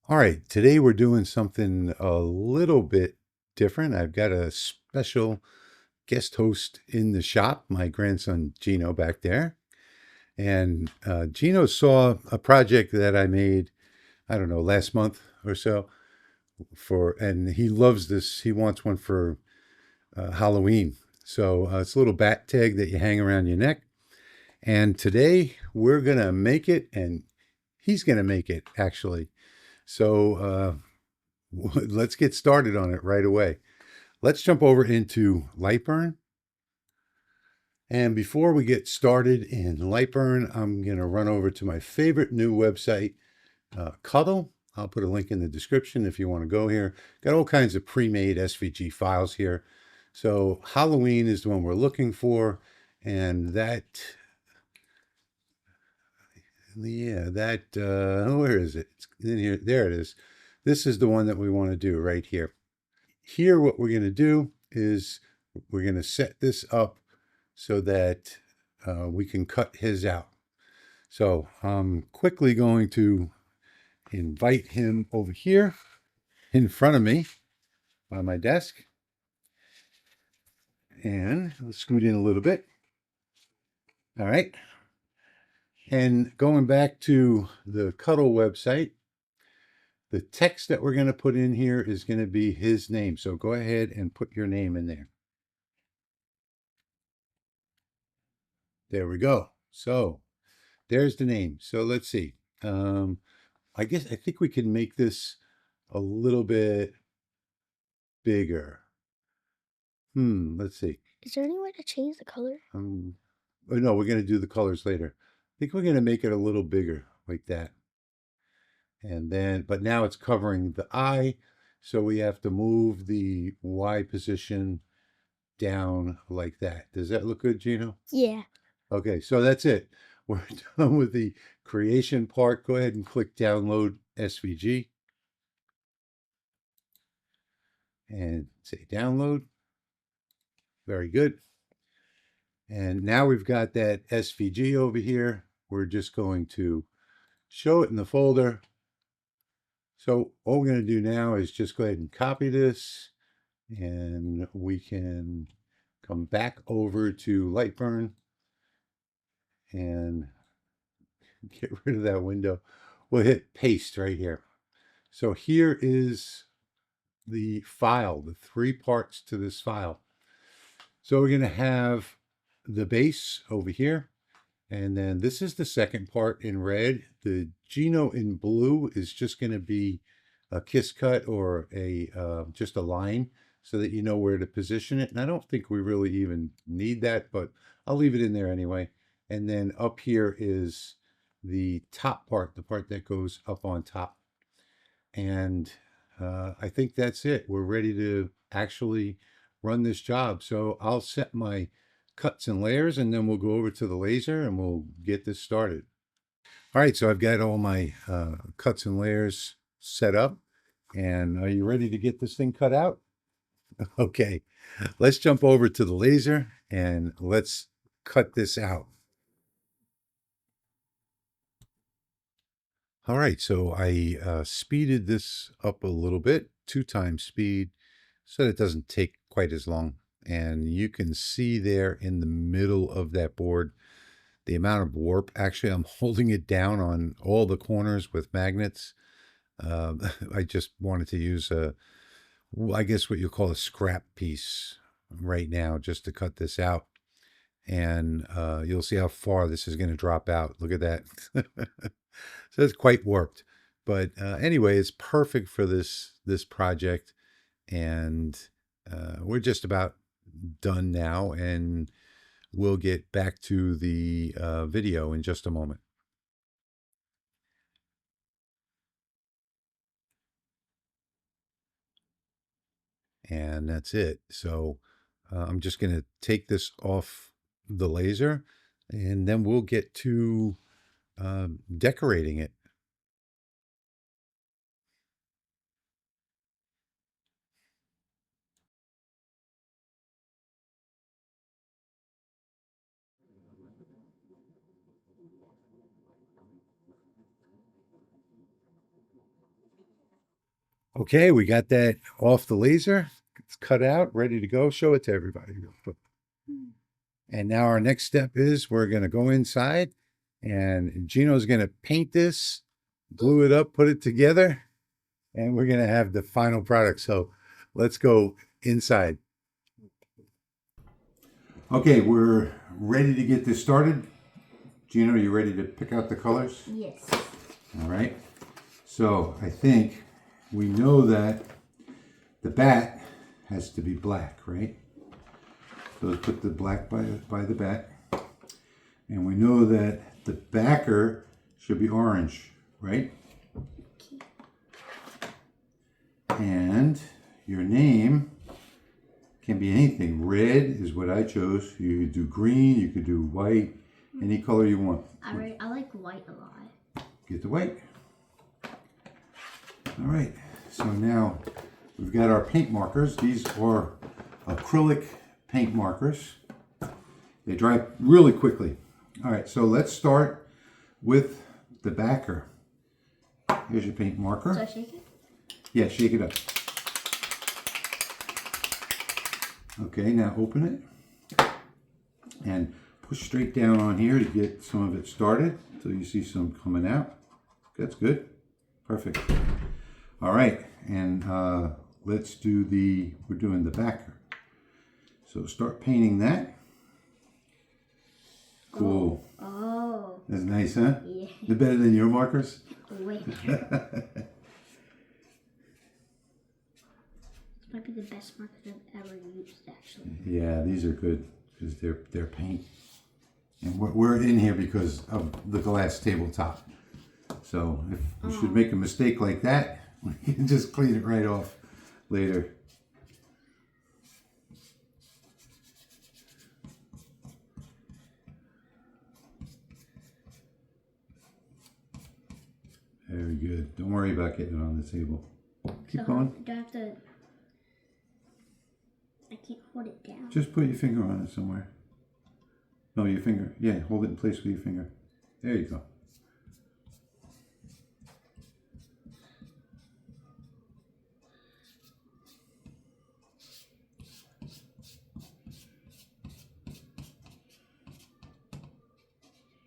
All right, today we're doing something a little bit different. I've got a special guest host in the shop, my grandson Gino back there. And Gino saw a project that I made, I don't know, last month or so and he loves this. He wants one for Halloween. So it's a little bat tag that you hang around your neck. And today we're going to make it, and he's going to make it actually. So let's get started on it right away. Let's jump over into Lightburn. And before we get started in Lightburn, I'm going to run over to my favorite new website, Cuttle. I'll put a link in the description if you want to go here. Got all kinds of pre-made SVG files here. So Halloween is the one we're looking for. And where is it? It's in here. There it is. This is the one that we want to do right here. Here, what we're going to do is we're going to set this up so that we can cut his out. So I'm quickly going to invite him over here in front of me on my desk. And let's scoot in a little bit. All right. And going back to the Cuttle website, the text that we're going to put in here is going to be his name. So go ahead and put your name in there. There we go. So there's the name. So let's see. I think we can make this a little bit bigger. Let's see. Is there any way to change the color? Oh no, we're gonna do the colors later. I think we're gonna make it a little bigger like that. And then, but now it's covering the eye, so we have to move the Y position down like that. Does that look good, Gino? Yeah. Okay, so that's it. We're done with the creation part. Go ahead and click download SVG. And say download. Very good. And now we've got that SVG over here. We're just going to show it in the folder. So all we're going to do now is just go ahead and copy this, and we can come back over to Lightburn and get rid of that window. We'll hit paste right here. So here is the file, the three parts to this file. So we're going to have the base over here. And then this is the second part in red. The Gino in blue is just going to be a kiss cut or just a line so that you know where to position it. And I don't think we really even need that, but I'll leave it in there anyway. And then up here is the top part, the part that goes up on top. And I think that's it. We're ready to actually run this job. So I'll set my cuts and layers, and then we'll go over to the laser and we'll get this started. All right, so I've got all my cuts and layers set up. And are you ready to get this thing cut out? Okay, let's jump over to the laser and let's cut this out. All right, so I speeded this up a little bit, 2x speed, so that it doesn't take quite as long. And you can see there in the middle of that board the amount of warp. Actually, I'm holding it down on all the corners with magnets. I just wanted to use I guess what you call a scrap piece right now just to cut this out. And you'll see how far this is going to drop out. Look at that. So it's quite warped. But anyway, it's perfect for this project. And we're just about done now. And we'll get back to the video in just a moment. And that's it. So I'm just going to take this off the laser, and then we'll get to decorating it. Okay, we got that off the laser. It's cut out, ready to go. Show it to everybody real quick. And now our next step is we're going to go inside and Gino's going to paint this, glue it up, put it together, and we're going to have the final product. So let's go inside. Okay, we're ready to get this started. Gino, are you ready to pick out the colors? Yes. All right. So I think we know that the bat has to be black, right? So let's put the black by the bat. And we know that the backer should be orange, right? Okay. And your name can be anything. Red is what I chose. You could do green, you could do white, any color you want. I like white a lot. Get the white. All right, so now we've got our paint markers. These are acrylic paint markers. They dry really quickly. All right, so let's start with the backer. Here's your paint marker. So I shake it? Yeah, shake it up. Okay, now open it and push straight down on here to get some of it started until you see some coming out. That's good. Perfect. All right, and let's do we're doing the backer. So start painting that. Cool. Oh. That's nice, huh? Yeah. Is it better than your markers? Wait. This might be the best markers I've ever used, actually. Yeah, these are good because they're paint. And we're in here because of the glass tabletop. So if you should make a mistake like that, we can just clean it right off later. Very good. Don't worry about getting it on the table. Keep going. Do I have to... I can't hold it down. Just put your finger on it somewhere. No, your finger. Yeah, hold it in place with your finger. There you go.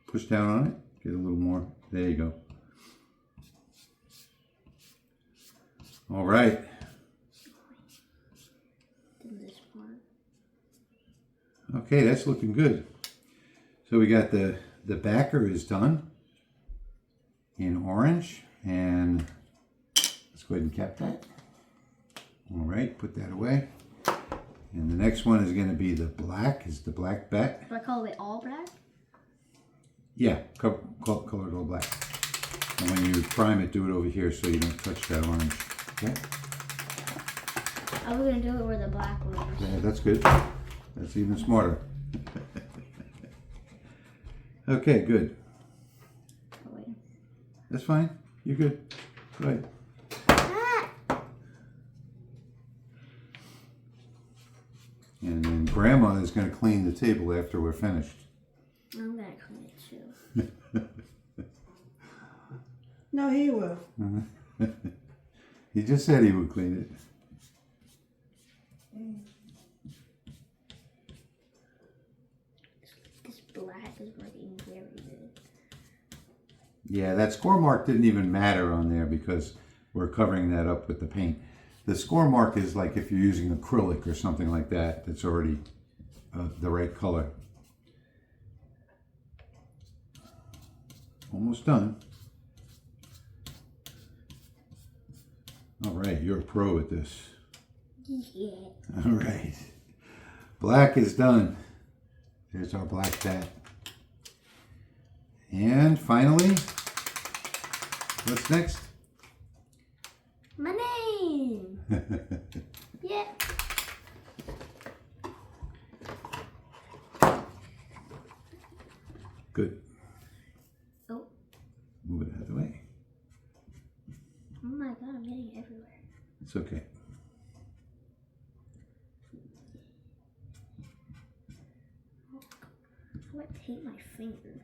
Push down on it. Get a little more. There you go. All right. This part. Okay, that's looking good. So we got the backer is done in orange, and let's go ahead and cap that. All right, put that away. And the next one is going to be the black, is the black bat. Do I color it all black? Yeah, color it all black. And when you prime it, do it over here so you don't touch that orange. Okay? I was going to do it where the black was. Yeah, that's good. That's even smarter. Okay, good. Oh, wait. That's fine. You're good. Go ahead. And then Grandma is going to clean the table after we're finished. I'm going to clean it too. No, he will. He just said he would clean it. This black is working very good. Yeah, that score mark didn't even matter on there because we're covering that up with the paint. The score mark is like if you're using acrylic or something like that, that's already the right color. Almost done. All right, you're a pro at this. Yeah. All right. Black is done. There's our black bat. And finally, what's next? My name! Yeah. Good. Oh. Move it out of the way. Oh my god, I'm getting it everywhere. It's okay. How do I paint my finger?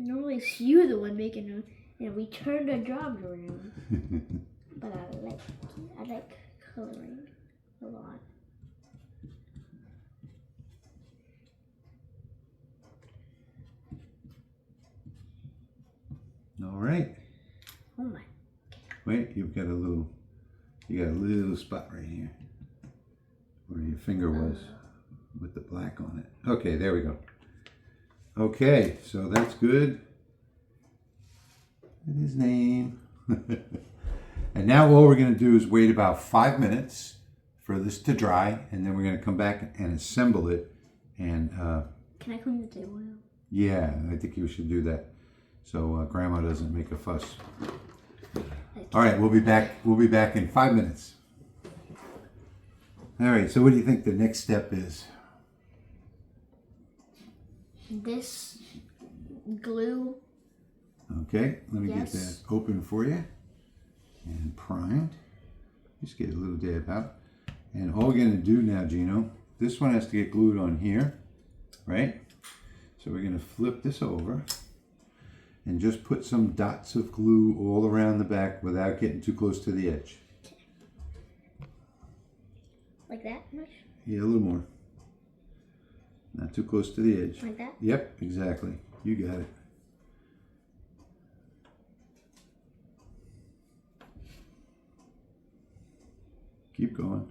Normally it's you the one making them, and we turn the jobs around. But I like coloring a lot. All right. Oh my. Wait, you got a little spot right here where your finger was with the black on it. Okay, there we go. Okay, so that's good. And his name. And now all we're going to do is wait about 5 minutes for this to dry, and then we're going to come back and assemble it. And can I clean the table now? Yeah, I think you should do that, so Grandma doesn't make a fuss. All right, we'll be back. We'll be back in 5 minutes. All right. So, what do you think the next step is? This glue. Okay, let me get that open for you and primed. Just get a little dab out. And all we're going to do now, Gino, this one has to get glued on here, right? So we're going to flip this over and just put some dots of glue all around the back without getting too close to the edge. Like that much? Yeah, a little more. Not too close to the edge. Like that? Yep, exactly. You got it. Keep going.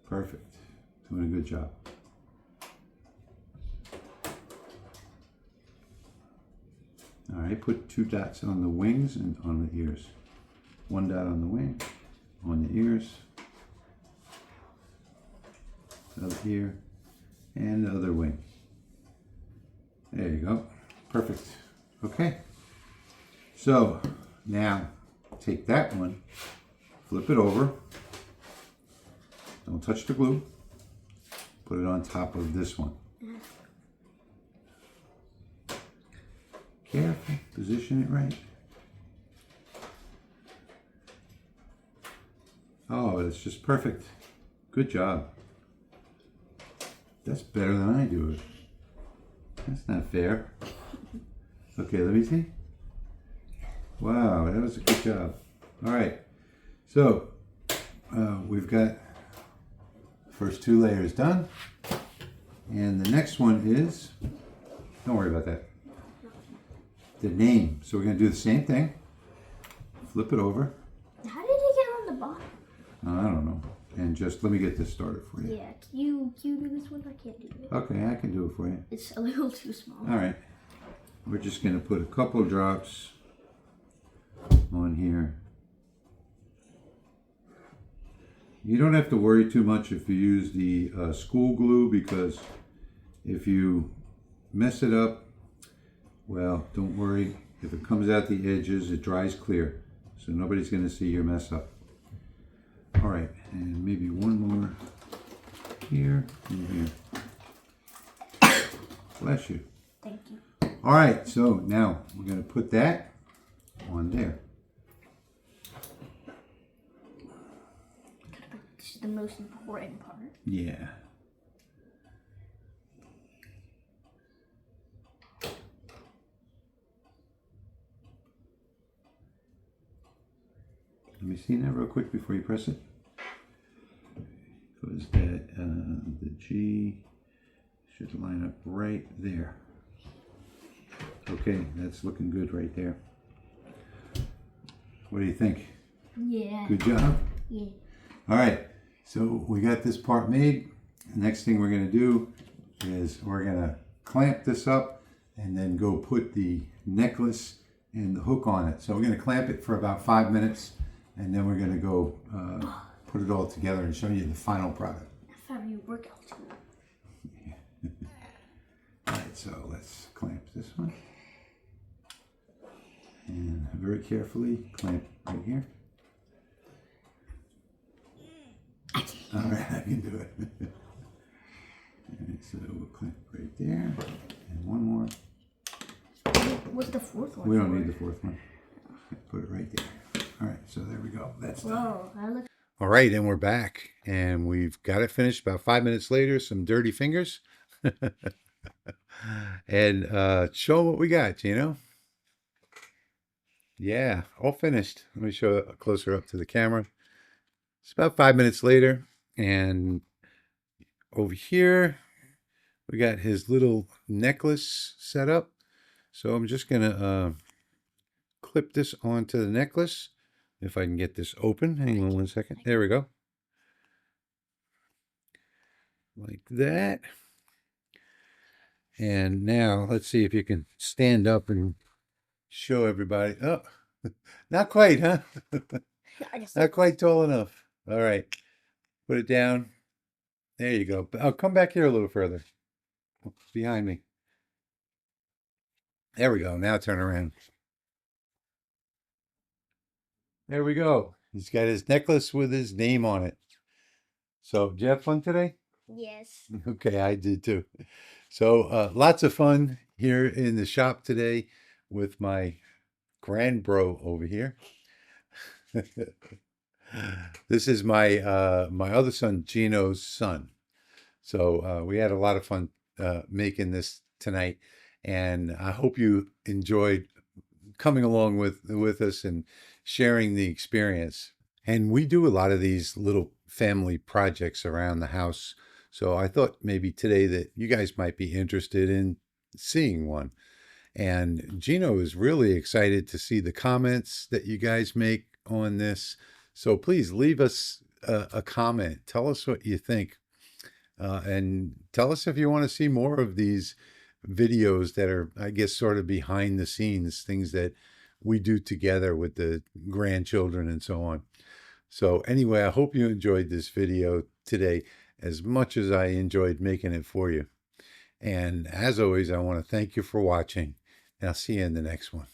Perfect. Doing a good job. All right, put 2 dots on the wings and on the ears. 1 dot on the wing, on the ears, up here, and the other wing. There you go. Perfect. Okay. So now take that one, flip it over. Don't touch the glue. Put it on top of this one. Careful, position it right. Oh, it's just perfect. Good job. That's better than I do it. That's not fair. Okay, let me see. Wow, that was a good job. All right, so we've got the first 2 layers done. And the next one is, don't worry about that, the name. So we're going to do the same thing. Flip it over. How did it get on the bottom? I don't know. And just let me get this started for you. Yeah, you do this one? I can't do it. Okay, I can do it for you. It's a little too small. All right. We're just going to put a couple drops on here. You don't have to worry too much if you use the school glue, because if you mess it up, well, don't worry. If it comes out the edges, it dries clear. So nobody's going to see your mess up. All right, and maybe one more here and here. Bless you. Thank you. All right, so now we're going to put that on there. This is the most important part. Yeah. Let me see that real quick before you press it. Because that the G should line up right there. Okay, that's looking good right there. What do you think? Yeah. Good job? Yeah. All right, so we got this part made. The next thing we're going to do is we're going to clamp this up and then go put the necklace and the hook on it. So we're going to clamp it for about 5 minutes, and then we're going to go put it all together and show you the final product. I found your workout tool. Yeah. All right, so let's clamp this one. And very carefully clamp right here. All right, I can do it. All right, so we'll clamp right there. And one more. What's the 4th one? We don't need the 4th one. Put it right there. All right, so there we go. That's done. Whoa, that looks... All right, and we're back. And we've got it finished about 5 minutes later. Some dirty fingers. And show 'em what we got, Yeah, all finished. Let me show a closer up to the camera. It's about 5 minutes later, and over here we got his little necklace set up. So I'm just gonna clip this onto the necklace. If I can get this open, hang on 1 second. There we go. Like that. And now let's see if you can stand up and show everybody. Oh, not quite, huh? Not quite tall enough. All right, put it down. There you go. I'll come back here a little further. Behind me. There we go. Now turn around. There we go. He's got his necklace with his name on it. So, did you have fun today? Yes. Okay, I did too. So, lots of fun here in the shop today with my grand bro over here. This is my other son, Gino's son. So we had a lot of fun making this tonight, and I hope you enjoyed coming along with us and sharing the experience. And we do a lot of these little family projects around the house. So I thought maybe today that you guys might be interested in seeing one. And Gino is really excited to see the comments that you guys make on this. So please leave us a comment. Tell us what you think. And tell us if you want to see more of these videos that are, I guess, sort of behind the scenes, things that we do together with the grandchildren and so on. So anyway, I hope you enjoyed this video today as much as I enjoyed making it for you. And as always, I want to thank you for watching, and I'll see you in the next one.